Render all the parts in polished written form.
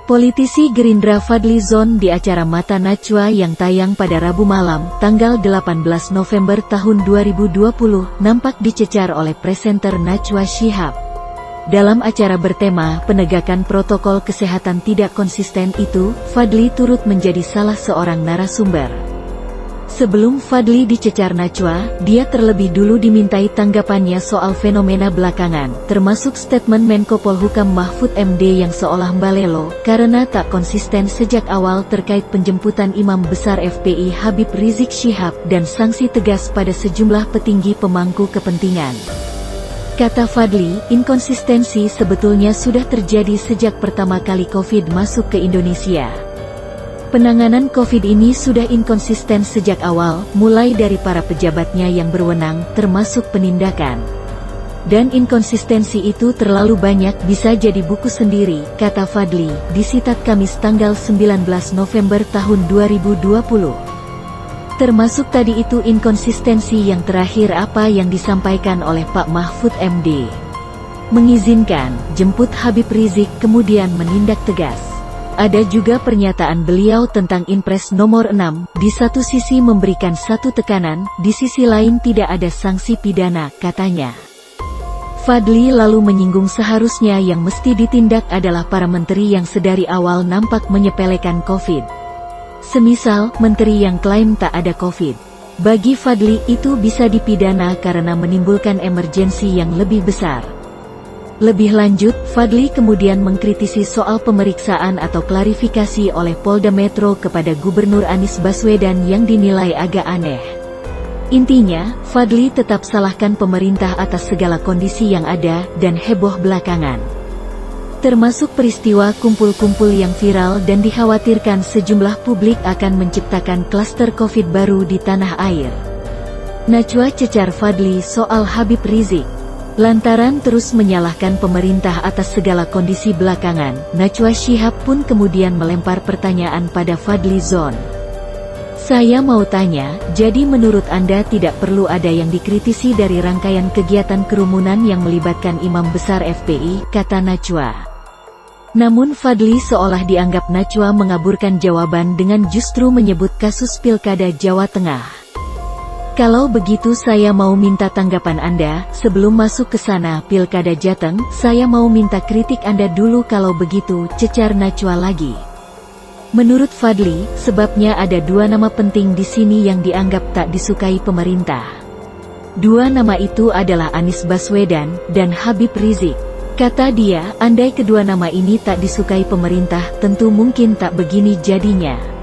Politisi Gerindra Fadly Zon di acara Mata Najwa yang tayang pada Rabu malam, tanggal 18 November tahun 2020, nampak dicecar oleh presenter Najwa Shihab. Dalam acara bertema penegakan protokol kesehatan tidak konsisten itu, Fadly turut menjadi salah seorang narasumber. Sebelum Fadly dicecar Najwa, dia terlebih dulu dimintai tanggapannya soal fenomena belakangan, termasuk statement Menko Polhukam Mahfud MD yang seolah mbalelo, karena tak konsisten sejak awal terkait penjemputan Imam Besar FPI Habib Rizik Syihab dan sanksi tegas pada sejumlah petinggi pemangku kepentingan. Kata Fadly, inkonsistensi sebetulnya sudah terjadi sejak pertama kali COVID masuk ke Indonesia. Penanganan COVID ini sudah inkonsisten sejak awal, mulai dari para pejabatnya yang berwenang, termasuk penindakan. Dan inkonsistensi itu terlalu banyak, bisa jadi buku sendiri, kata Fadly, di Sitat Kamis tanggal 19 November tahun 2020. Termasuk tadi itu inkonsistensi yang terakhir apa yang disampaikan oleh Pak Mahfud MD. Mengizinkan, jemput Habib Rizik kemudian menindak tegas. Ada juga pernyataan beliau tentang Inpres nomor 6, di satu sisi memberikan satu tekanan, di sisi lain tidak ada sanksi pidana, katanya. Fadly lalu menyinggung seharusnya yang mesti ditindak adalah para menteri yang sedari awal nampak menyepelekan COVID. Semisal, menteri yang klaim tak ada COVID. Bagi Fadly itu bisa dipidana karena menimbulkan emergensi yang lebih besar. Lebih lanjut, Fadly kemudian mengkritisi soal pemeriksaan atau klarifikasi oleh Polda Metro kepada Gubernur Anies Baswedan yang dinilai agak aneh. Intinya, Fadly tetap salahkan pemerintah atas segala kondisi yang ada dan heboh belakangan. Termasuk peristiwa kumpul-kumpul yang viral dan dikhawatirkan sejumlah publik akan menciptakan klaster COVID baru di tanah air. Najwa cecar Fadly soal Habib Rizik. Lantaran terus menyalahkan pemerintah atas segala kondisi belakangan, Najwa Shihab pun kemudian melempar pertanyaan pada Fadly Zon. Saya mau tanya, jadi menurut Anda tidak perlu ada yang dikritisi dari rangkaian kegiatan kerumunan yang melibatkan Imam Besar FPI, kata Najwa. Namun Fadly seolah dianggap Najwa mengaburkan jawaban dengan justru menyebut kasus Pilkada Jawa Tengah. Kalau begitu saya mau minta tanggapan Anda, sebelum masuk ke sana Pilkada Jateng, saya mau minta kritik Anda dulu kalau begitu, cecar Najwa lagi. Menurut Fadly, sebabnya ada dua nama penting di sini yang dianggap tak disukai pemerintah. Dua nama itu adalah Anies Baswedan dan Habib Rizik. Kata dia, andai kedua nama ini tak disukai pemerintah, tentu mungkin tak begini jadinya.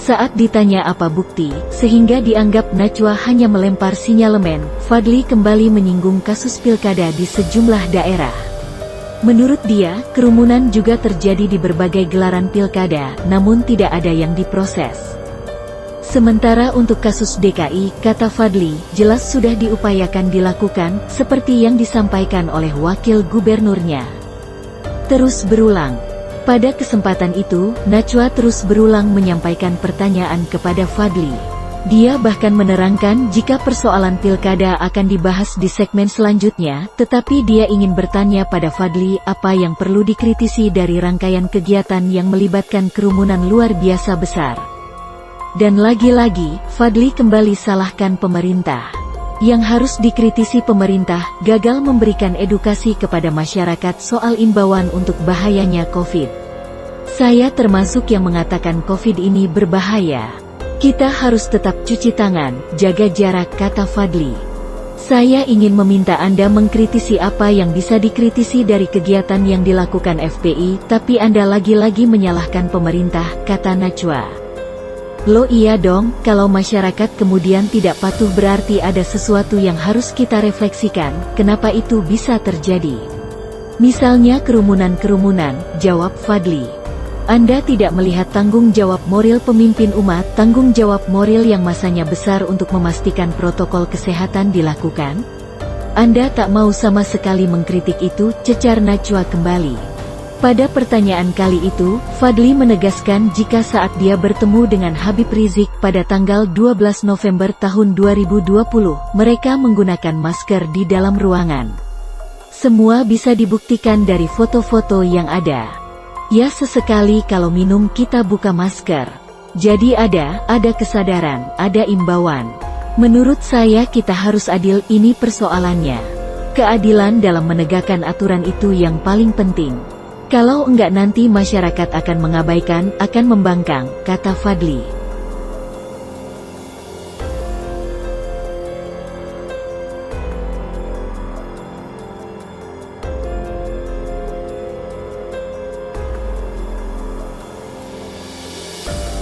Saat ditanya apa bukti, sehingga dianggap Najwa hanya melempar sinyalemen, Fadly kembali menyinggung kasus pilkada di sejumlah daerah. Menurut dia, kerumunan juga terjadi di berbagai gelaran pilkada, namun tidak ada yang diproses. Sementara untuk kasus DKI, kata Fadly, jelas sudah diupayakan dilakukan, seperti yang disampaikan oleh wakil gubernurnya. Terus berulang. Pada kesempatan itu, Najwa terus berulang menyampaikan pertanyaan kepada Fadly. Dia bahkan menerangkan jika persoalan pilkada akan dibahas di segmen selanjutnya, tetapi dia ingin bertanya pada Fadly apa yang perlu dikritisi dari rangkaian kegiatan yang melibatkan kerumunan luar biasa besar. Dan lagi-lagi, Fadly kembali salahkan pemerintah. Yang harus dikritisi pemerintah, gagal memberikan edukasi kepada masyarakat soal imbauan untuk bahayanya COVID. Saya termasuk yang mengatakan COVID ini berbahaya. Kita harus tetap cuci tangan, jaga jarak, kata Fadly. Saya ingin meminta Anda mengkritisi apa yang bisa dikritisi dari kegiatan yang dilakukan FPI, tapi Anda lagi-lagi menyalahkan pemerintah, kata Najwa. Loh iya dong, kalau masyarakat kemudian tidak patuh berarti ada sesuatu yang harus kita refleksikan, kenapa itu bisa terjadi? Misalnya kerumunan-kerumunan, jawab Fadly. Anda tidak melihat tanggung jawab moral pemimpin umat, tanggung jawab moral yang masanya besar untuk memastikan protokol kesehatan dilakukan? Anda tak mau sama sekali mengkritik itu, cecar Najwa kembali. Pada pertanyaan kali itu, Fadly menegaskan jika saat dia bertemu dengan Habib Rizik pada tanggal 12 November tahun 2020, mereka menggunakan masker di dalam ruangan. Semua bisa dibuktikan dari foto-foto yang ada. Ya sesekali kalau minum kita buka masker. Jadi ada kesadaran, ada imbauan. Menurut saya kita harus adil, ini persoalannya. Keadilan dalam menegakkan aturan itu yang paling penting. Kalau enggak nanti masyarakat akan mengabaikan, akan membangkang, kata Fadli.